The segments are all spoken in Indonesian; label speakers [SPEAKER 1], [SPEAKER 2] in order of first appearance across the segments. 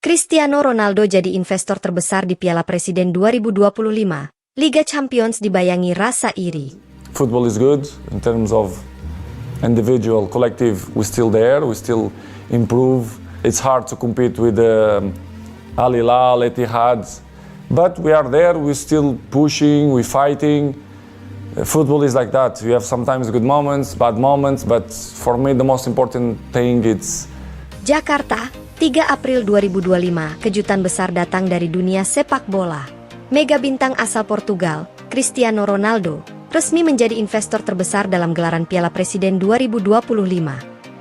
[SPEAKER 1] Cristiano Ronaldo jadi investor terbesar di Piala Presiden 2025. Liga Champions dibayangi rasa iri.
[SPEAKER 2] Football is good in terms of individual, collective. We're still there. We still improve. It's hard to compete with Al Hilal, Etihad, but we are there. We're still pushing. We're fighting. Football is like that. You have sometimes good moments, bad moments, but for me the most important thing is
[SPEAKER 1] Jakarta, 3 April 2025, kejutan besar datang dari dunia sepak bola. Mega bintang asal Portugal, Cristiano Ronaldo, resmi menjadi investor terbesar dalam gelaran Piala Presiden 2025.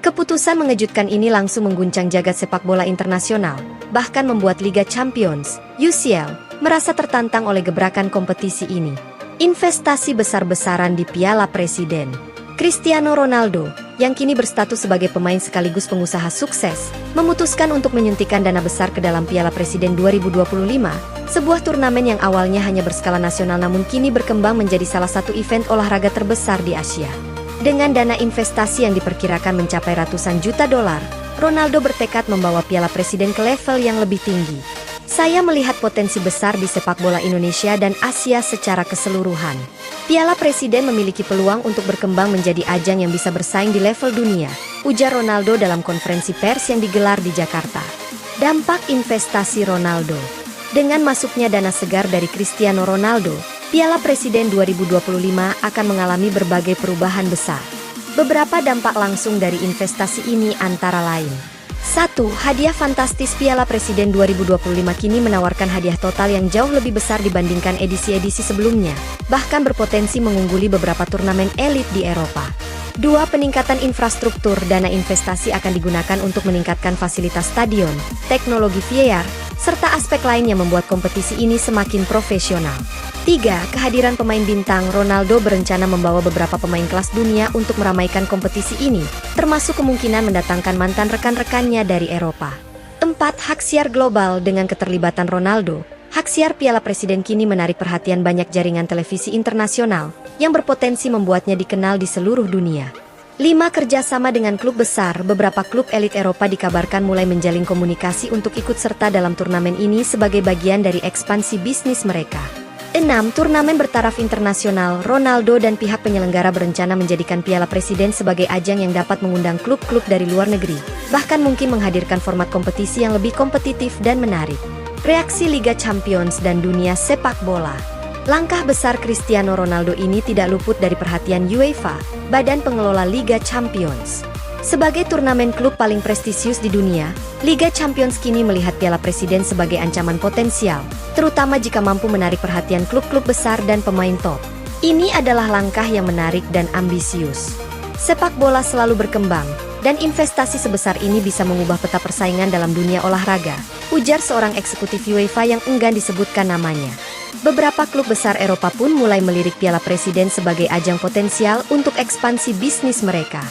[SPEAKER 1] Keputusan mengejutkan ini langsung mengguncang jagat sepak bola internasional, bahkan membuat Liga Champions, UCL, merasa tertantang oleh gebrakan kompetisi ini. Investasi besar-besaran di Piala Presiden. Cristiano Ronaldo, yang kini berstatus sebagai pemain sekaligus pengusaha sukses, memutuskan untuk menyuntikkan dana besar ke dalam Piala Presiden 2025, sebuah turnamen yang awalnya hanya berskala nasional namun kini berkembang menjadi salah satu event olahraga terbesar di Asia. Dengan dana investasi yang diperkirakan mencapai ratusan juta dolar, Ronaldo bertekad membawa Piala Presiden ke level yang lebih tinggi. Saya melihat potensi besar di sepak bola Indonesia dan Asia secara keseluruhan. Piala Presiden memiliki peluang untuk berkembang menjadi ajang yang bisa bersaing di level dunia, ujar Ronaldo dalam konferensi pers yang digelar di Jakarta. Dampak investasi Ronaldo. Dengan masuknya dana segar dari Cristiano Ronaldo, Piala Presiden 2025 akan mengalami berbagai perubahan besar. Beberapa dampak langsung dari investasi ini antara lain: 1. Hadiah fantastis. Piala Presiden 2025 kini menawarkan hadiah total yang jauh lebih besar dibandingkan edisi-edisi sebelumnya, bahkan berpotensi mengungguli beberapa turnamen elit di Eropa. 2. Peningkatan infrastruktur. Dana investasi akan digunakan untuk meningkatkan fasilitas stadion, teknologi VAR, serta aspek lain yang membuat kompetisi ini semakin profesional. 3. Kehadiran pemain bintang. Ronaldo berencana membawa beberapa pemain kelas dunia untuk meramaikan kompetisi ini, termasuk kemungkinan mendatangkan mantan rekan-rekannya dari Eropa. 4. Hak siar global. Dengan keterlibatan Ronaldo, hak siar Piala Presiden kini menarik perhatian banyak jaringan televisi internasional, yang berpotensi membuatnya dikenal di seluruh dunia. 5. Kerjasama dengan klub besar. Beberapa klub elit Eropa dikabarkan mulai menjalin komunikasi untuk ikut serta dalam turnamen ini sebagai bagian dari ekspansi bisnis mereka. 6. Turnamen bertaraf internasional. Ronaldo dan pihak penyelenggara berencana menjadikan Piala Presiden sebagai ajang yang dapat mengundang klub-klub dari luar negeri, bahkan mungkin menghadirkan format kompetisi yang lebih kompetitif dan menarik. Reaksi Liga Champions dan dunia sepak bola. Langkah besar Cristiano Ronaldo ini tidak luput dari perhatian UEFA, badan pengelola Liga Champions. Sebagai turnamen klub paling prestisius di dunia, Liga Champions kini melihat Piala Presiden sebagai ancaman potensial, terutama jika mampu menarik perhatian klub-klub besar dan pemain top. Ini adalah langkah yang menarik dan ambisius. Sepak bola selalu berkembang, dan investasi sebesar ini bisa mengubah peta persaingan dalam dunia olahraga, ujar seorang eksekutif UEFA yang enggan disebutkan namanya. Beberapa klub besar Eropa pun mulai melirik Piala Presiden sebagai ajang potensial untuk ekspansi bisnis mereka.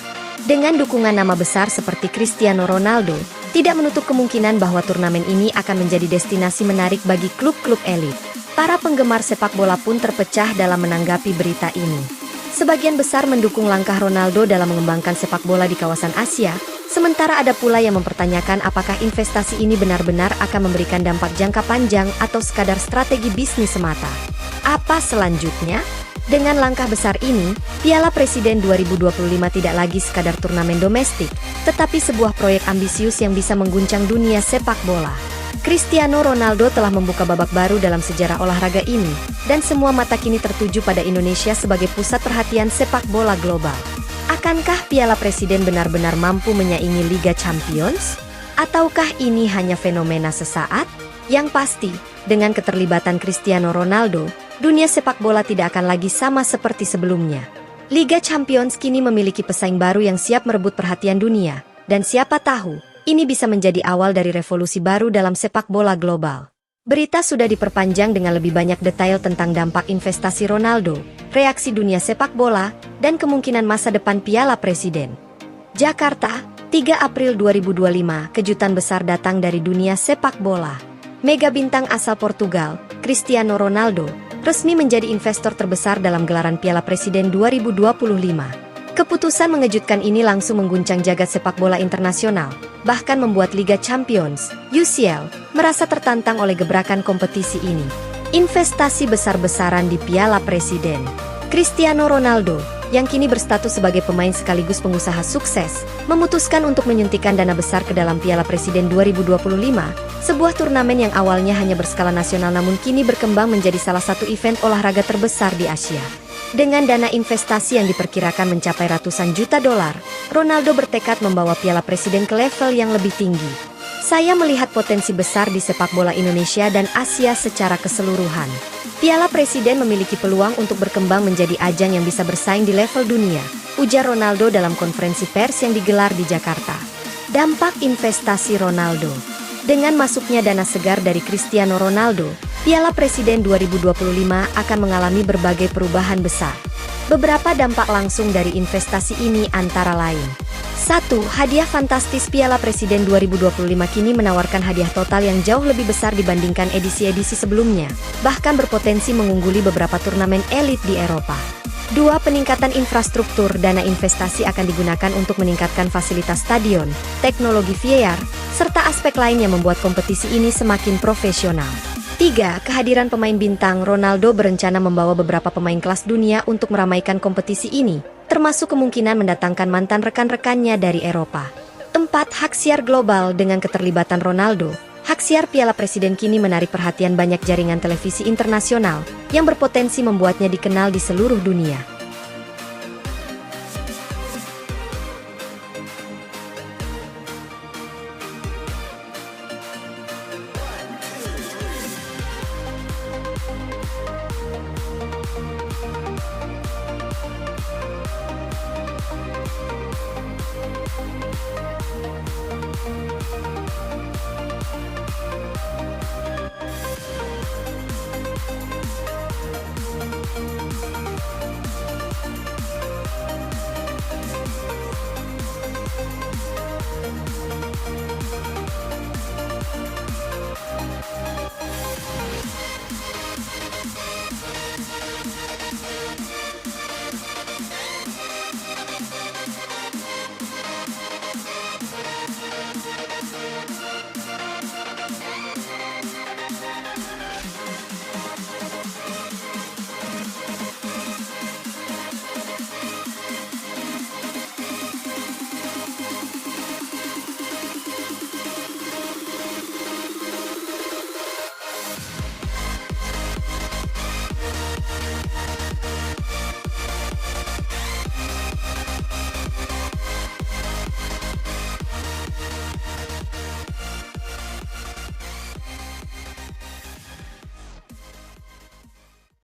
[SPEAKER 1] Dengan dukungan nama besar seperti Cristiano Ronaldo, tidak menutup kemungkinan bahwa turnamen ini akan menjadi destinasi menarik bagi klub-klub elit. Para penggemar sepak bola pun terpecah dalam menanggapi berita ini. Sebagian besar mendukung langkah Ronaldo dalam mengembangkan sepak bola di kawasan Asia, sementara ada pula yang mempertanyakan apakah investasi ini benar-benar akan memberikan dampak jangka panjang atau sekadar strategi bisnis semata. Apa selanjutnya? Dengan langkah besar ini, Piala Presiden 2025 tidak lagi sekadar turnamen domestik, tetapi sebuah proyek ambisius yang bisa mengguncang dunia sepak bola. Cristiano Ronaldo telah membuka babak baru dalam sejarah olahraga ini, dan semua mata kini tertuju pada Indonesia sebagai pusat perhatian sepak bola global. Akankah Piala Presiden benar-benar mampu menyaingi Liga Champions? Ataukah ini hanya fenomena sesaat? Yang pasti, dengan keterlibatan Cristiano Ronaldo, dunia sepak bola tidak akan lagi sama seperti sebelumnya. Liga Champions kini memiliki pesaing baru yang siap merebut perhatian dunia, dan siapa tahu, ini bisa menjadi awal dari revolusi baru dalam sepak bola global. Berita sudah diperpanjang dengan lebih banyak detail tentang dampak investasi Ronaldo, reaksi dunia sepak bola, dan kemungkinan masa depan Piala Presiden. Jakarta, 3 April 2025, kejutan besar datang dari dunia sepak bola. Mega bintang asal Portugal, Cristiano Ronaldo, resmi menjadi investor terbesar dalam gelaran Piala Presiden 2025. Keputusan mengejutkan ini langsung mengguncang jagat sepak bola internasional, bahkan membuat Liga Champions, UCL, merasa tertantang oleh gebrakan kompetisi ini. Investasi besar-besaran di Piala Presiden. Cristiano Ronaldo, yang kini berstatus sebagai pemain sekaligus pengusaha sukses, memutuskan untuk menyuntikkan dana besar ke dalam Piala Presiden 2025, sebuah turnamen yang awalnya hanya berskala nasional namun kini berkembang menjadi salah satu event olahraga terbesar di Asia. Dengan dana investasi yang diperkirakan mencapai ratusan juta dolar, Ronaldo bertekad membawa Piala Presiden ke level yang lebih tinggi. Saya melihat potensi besar di sepak bola Indonesia dan Asia secara keseluruhan. Piala Presiden memiliki peluang untuk berkembang menjadi ajang yang bisa bersaing di level dunia, ujar Ronaldo dalam konferensi pers yang digelar di Jakarta. Dampak investasi Ronaldo. Dengan masuknya dana segar dari Cristiano Ronaldo, Piala Presiden 2025 akan mengalami berbagai perubahan besar. Beberapa dampak langsung dari investasi ini antara lain. 1. Hadiah fantastis Piala Presiden 2025 kini menawarkan hadiah total yang jauh lebih besar dibandingkan edisi-edisi sebelumnya, bahkan berpotensi mengungguli beberapa turnamen elit di Eropa. 2. Peningkatan infrastruktur. Dana investasi akan digunakan untuk meningkatkan fasilitas stadion, teknologi VAR, serta aspek lain yang membuat kompetisi ini semakin profesional. 3. Kehadiran pemain bintang. Ronaldo berencana membawa beberapa pemain kelas dunia untuk meramaikan kompetisi ini, termasuk kemungkinan mendatangkan mantan rekan-rekannya dari Eropa. 4. Hak siar global. Dengan keterlibatan Ronaldo, hak siar Piala Presiden kini menarik perhatian banyak jaringan televisi internasional yang berpotensi membuatnya dikenal di seluruh dunia.